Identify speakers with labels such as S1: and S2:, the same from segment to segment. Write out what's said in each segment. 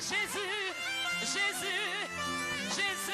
S1: Jésus, Jésus, Jésus.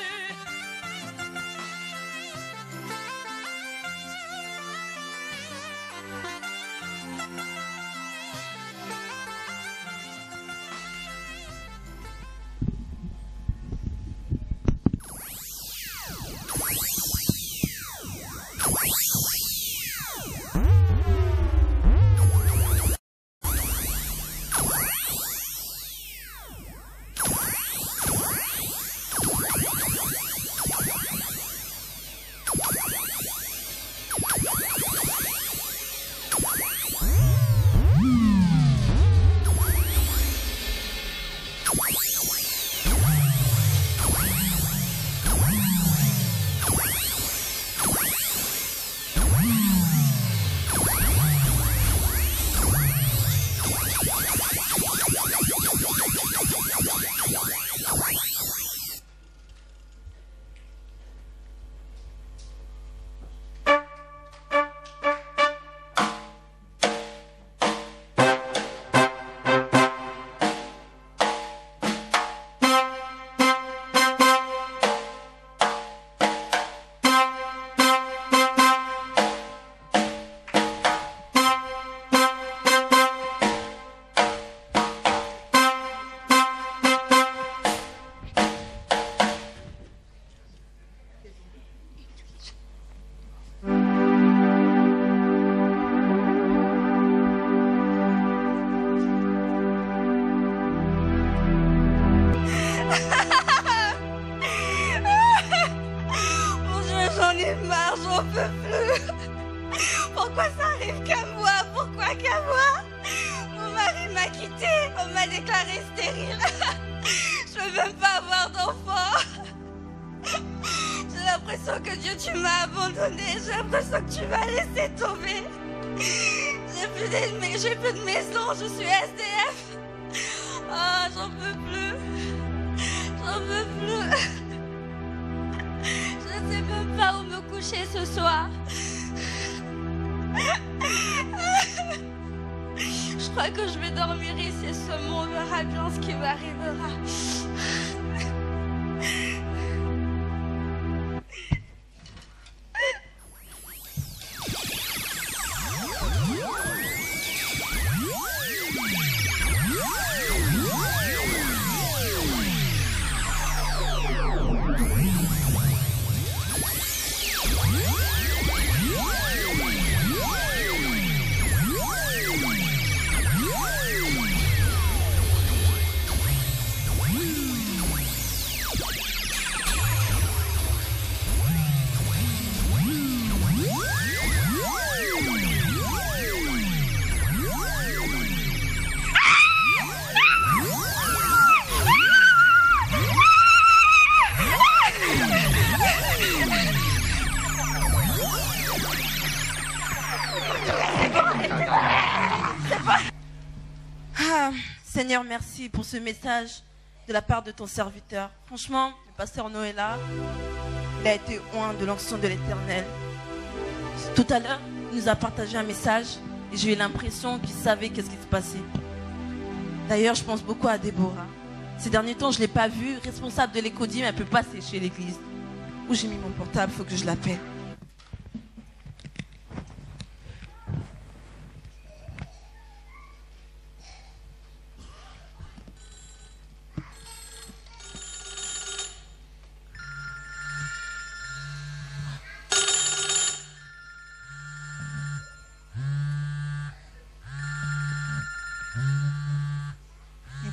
S2: Pourquoi ça arrive qu'à moi? Pourquoi qu'à moi? Mon mari m'a quittée, on m'a déclarée stérile. Je veux même pas avoir d'enfant. J'ai l'impression que Dieu, tu m'as abandonnée. J'ai l'impression que tu m'as laissé tomber. J'ai plus de maison, je suis SDF. Ah, j'en peux plus. J'en peux plus. Je ne sais même pas où me coucher ce soir. Je crois que je vais dormir ici seulement. On verra bien ce qui m'arrivera.
S3: Seigneur, merci pour ce message de la part de ton serviteur. Franchement, le pasteur Noëlla, il a été oint de l'onction de l'Éternel. Tout à l'heure, il nous a partagé un message et j'ai eu l'impression qu'il savait qu'est-ce qui se passait. D'ailleurs, je pense beaucoup à Déborah. Ces derniers temps, je ne l'ai pas vue, responsable de l'écodie, mais elle ne peut pas sécher l'église. Où j'ai mis mon portable, il faut que je l'appelle.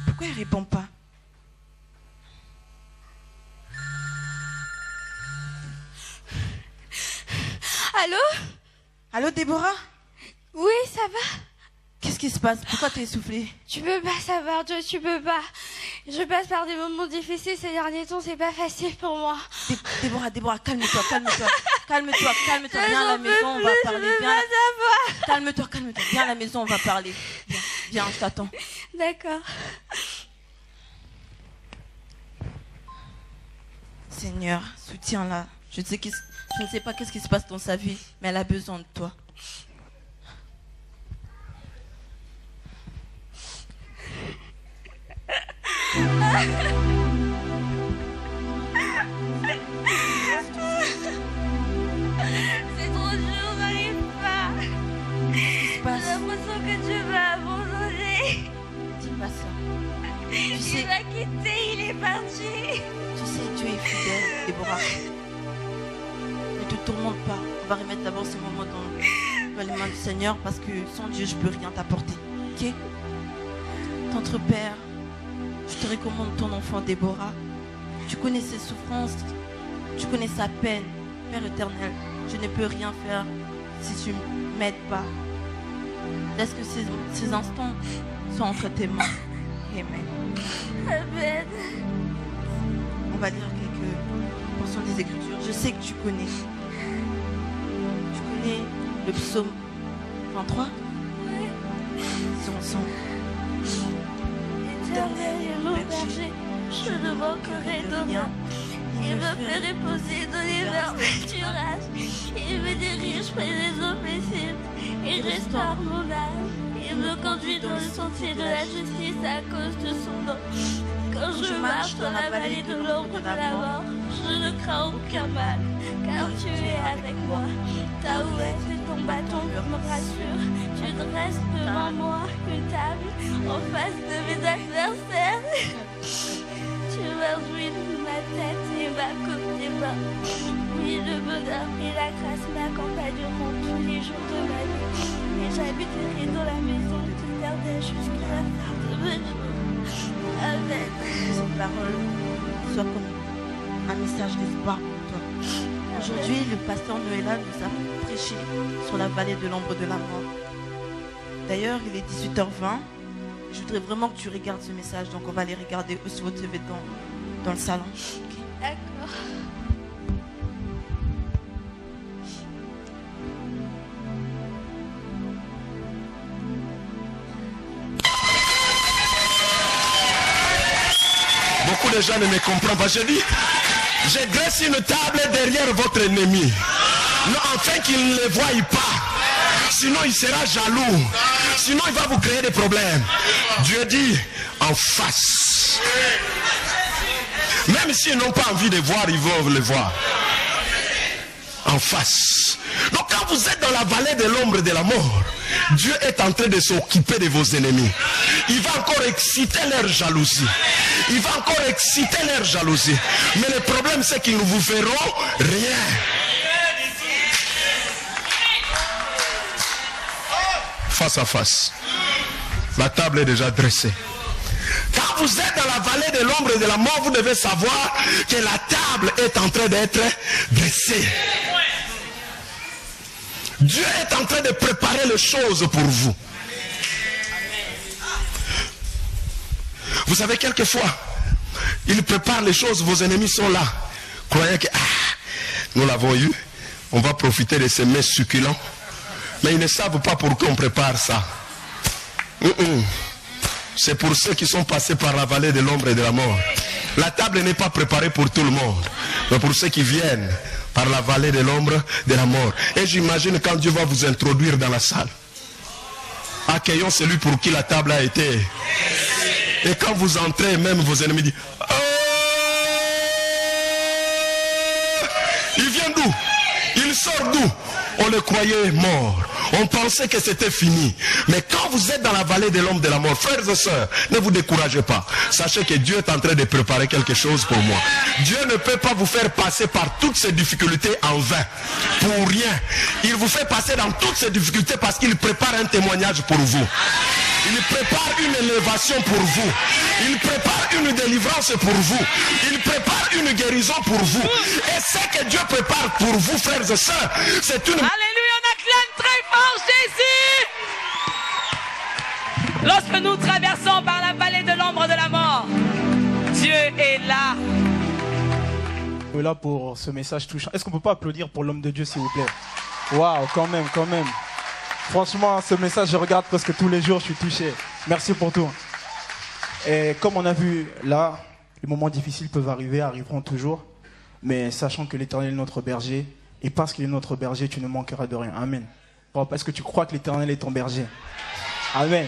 S3: Pourquoi elle répond pas?
S2: Allô?
S3: Allô, Déborah?
S2: Oui, ça va?
S3: Qu'est-ce qui se passe? Pourquoi t'es essoufflée?
S2: Tu peux pas savoir, Joe, tu peux pas. Je passe par des moments difficiles ces derniers temps, c'est pas facile pour moi.
S3: Déborah, calme-toi. Calme-toi. Viens à la maison, on va parler. Calme-toi. Viens à la maison, on va parler. Viens, je t'attends.
S2: D'accord.
S3: Seigneur, soutiens-la. Je ne sais pas qu'est-ce qui se passe dans sa vie, mais elle a besoin de toi.
S2: C'est trop dur, j'arrive pas. J'ai l'impression que Dieu m'a abandonné.
S3: Dis pas ça.
S2: Il m'a quitté, il est parti.
S3: Tu sais, Dieu est fidèle, Déborah. Ne te tourmente pas. On va remettre d'abord ce moment dans les mains du Seigneur parce que sans Dieu, je ne peux rien t'apporter. Ok? Notre Père, je te recommande ton enfant Déborah. Tu connais ses souffrances, tu connais sa peine. Père éternel, je ne peux rien faire si tu ne m'aides pas. Laisse que ces instants soient entre tes mains. Amen.
S2: Amen.
S3: On va lire quelques portions des Écritures. Je sais que tu connais. Tu connais le psaume 23?
S2: Ouais.
S3: Disons ensemble.
S2: Éternel est mon berger, je ne manquerai de rien. Il me fait reposer dans les verts pâturages. Il me dirige près des eaux paisibles. Il restaure mon âme. Il me conduit dans le sentier de la justice à cause de son nom. Quand je marche dans la vallée de l'ombre de la mort, je ne crains aucun mal, car tu es avec moi. Ta houette et ton bâton me rassurent. Tu dresses devant moi une table en face de mes adversaires. Tu m'instruis ma tête et ma coupe des mains. Oui, le bonheur et la grâce m'accompagneront tous les jours de ma vie. Et j'habiterai dans la maison de l'Éternel jusqu'à la fin de mes jours. Amen.
S3: Que cette parole soit comme un message d'espoir pour toi. Aujourd'hui, le pasteur Noëlla nous a prêché sur la vallée de l'ombre de la mort. D'ailleurs, il est 18h20. Je voudrais vraiment que tu regardes ce message, donc on va aller regarder aussi votre TV dans le salon. Okay.
S2: D'accord.
S4: Beaucoup de gens ne me comprennent pas. Je dis, je dresse une table derrière votre ennemi. Non, afin qu'il ne le voie pas. Sinon, il sera jaloux. Sinon, il va vous créer des problèmes. Dieu dit, en face. Même s'ils n'ont pas envie de voir, ils vont le voir. En face. Donc, quand vous êtes dans la vallée de l'ombre de la mort, Dieu est en train de s'occuper de vos ennemis. Il va encore exciter leur jalousie. Il va encore exciter leur jalousie. Mais le problème, c'est qu'ils ne vous feront rien. Face à face. La table est déjà dressée. Quand vous êtes dans la vallée de l'ombre et de la mort, vous devez savoir que la table est en train d'être dressée. Dieu est en train de préparer les choses pour vous. Vous savez, quelquefois, il prépare les choses, vos ennemis sont là. Croyez que nous l'avons eu, on va profiter de ces mets succulents. Mais ils ne savent pas pourquoi on prépare ça. C'est pour ceux qui sont passés par la vallée de l'ombre et de la mort. La table n'est pas préparée pour tout le monde, mais pour ceux qui viennent par la vallée de l'ombre de la mort. Et j'imagine quand Dieu va vous introduire dans la salle, accueillons celui pour qui la table a été. Et quand vous entrez, même vos ennemis disent, oh! Il vient d'où? Il sort d'où? On le croyait mort. On pensait que c'était fini. Mais quand vous êtes dans la vallée de l'ombre de la mort, frères et sœurs, ne vous découragez pas. Sachez que Dieu est en train de préparer quelque chose pour moi. Dieu ne peut pas vous faire passer par toutes ces difficultés en vain. Pour rien. Il vous fait passer dans toutes ces difficultés parce qu'il prépare un témoignage pour vous. Il prépare une élévation pour vous. Il prépare une délivrance pour vous. Il prépare une guérison pour vous. Et ce que Dieu prépare pour vous, frères et sœurs, c'est une...
S1: Alléluia, on acclame très fort Jésus. Lorsque nous traversons par la vallée de l'ombre de la mort, Dieu est là.
S5: Là pour ce message touchant. Est-ce qu'on peut pas applaudir pour l'homme de Dieu, s'il vous plaît? Waouh, quand même, quand même. Franchement, ce message, je regarde presque tous les jours, je suis touché. Merci pour tout. Et comme on a vu là, les moments difficiles peuvent arriver, arriveront toujours. Mais sachant que l'Éternel est notre berger, et parce qu'il est notre berger, tu ne manqueras de rien. Amen. Est-ce que tu crois que l'Éternel est ton berger? Amen.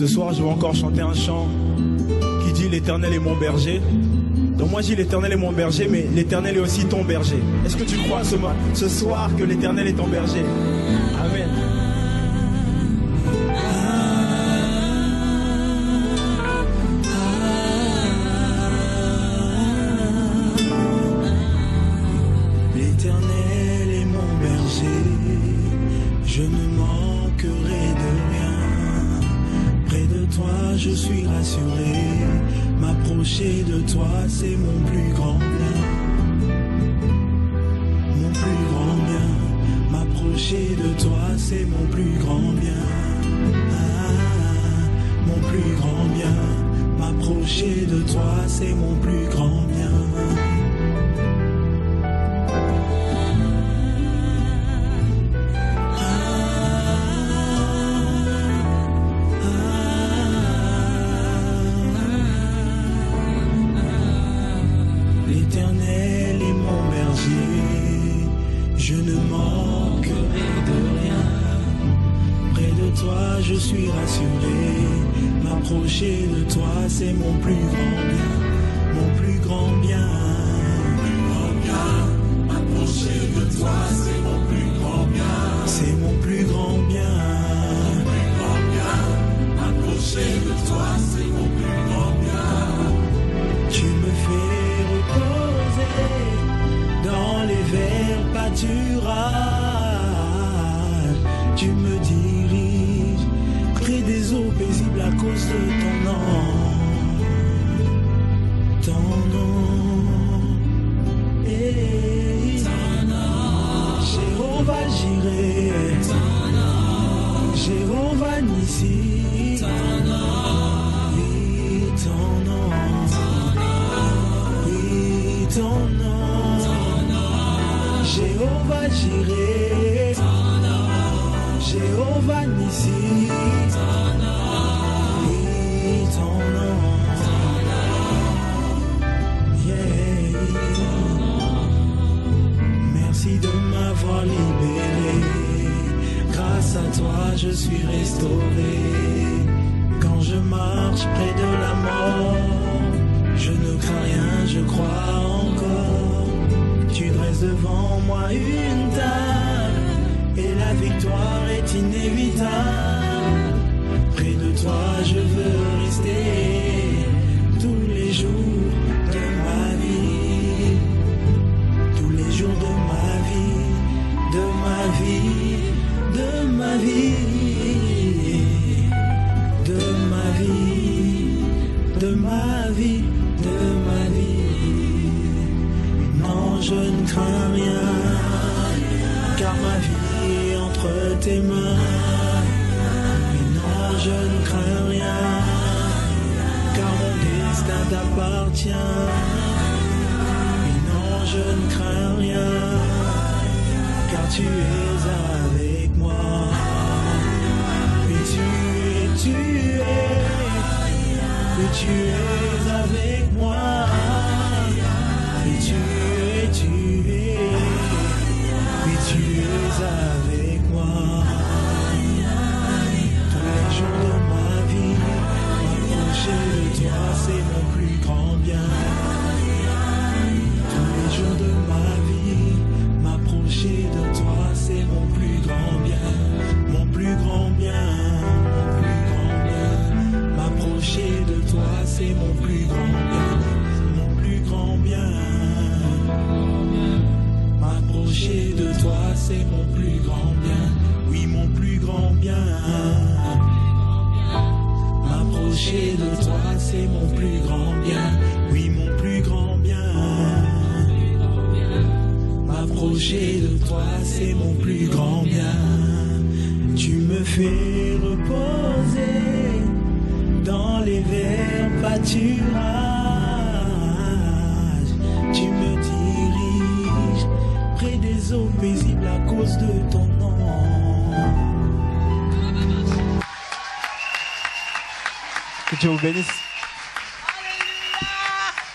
S5: Ce soir, je vais encore chanter un chant qui dit l'Éternel est mon berger. Donc moi, je dis l'Éternel est mon berger, mais l'Éternel est aussi ton berger. Est-ce que tu crois ce soir que l'Éternel est ton berger? Amen.
S6: L'Éternel est mon berger, je ne manquerai de rien. Près de toi, je suis rassuré. M'approcher de toi, c'est mon plus grand bien. Mon plus grand bien. M'approcher de toi, c'est mon plus grand bien. Mon plus grand bien. M'approcher de toi, c'est mon plus grand bien. L'Éternel est mon berger, je ne manquerai de rien. Près de toi, je suis rassuré. M'approcher de toi, c'est mon plus grand bien. Mon plus grand bien. M'approcher de toi, c'est mon plus grand bien. C'est mon plus grand bien. M'approcher de toi, c'est mon plus grand bien. Tu me fais reposer dans les verts pâturages. Tu me diriges près des eaux paisibles à cause de ton nom. Ton nom. Et Jéhovah Jireh. Jéhovah Nissi. Oui, ton nom. Ton nom, Jéhovah Jireh, Jéhovah Nissi, oui, ton nom, yeah. Merci de m'avoir libéré, grâce à toi je suis restauré. Quand je marche près de la mort, je ne crains rien, je crois encore. Tu dresses devant moi une table et la victoire est inévitable. Près de toi, je veux rester tous les jours de ma vie. Tous les jours de ma vie, de ma vie, de ma vie, de ma vie, de ma vie. De ma vie, non, je ne crains rien, car ma vie est entre tes mains. Mais non, je ne crains rien, car mon destin t'appartient. Mais non, je ne crains rien, car tu es avec moi. Et tu es avec moi, et tu es avec moi. Tous les jours de ma vie, m'approcher de toi, c'est mon plus grand bien. Tous les jours de ma vie, m'approcher de toi, c'est mon plus grand bien. Mon plus grand bien, mon plus grand bien. M'approcher de toi, c'est mon plus grand bien, mon plus grand bien. M'approcher de toi, c'est mon plus grand bien, oui, mon plus grand bien. M'approcher de toi, c'est mon plus grand bien, oui, mon plus grand bien. M'approcher de toi, c'est mon plus grand bien. Tu me fais reposer dans les verts pâturages. Tu me diriges près des eaux paisibles à cause de ton nom.
S5: Que Dieu vous bénisse.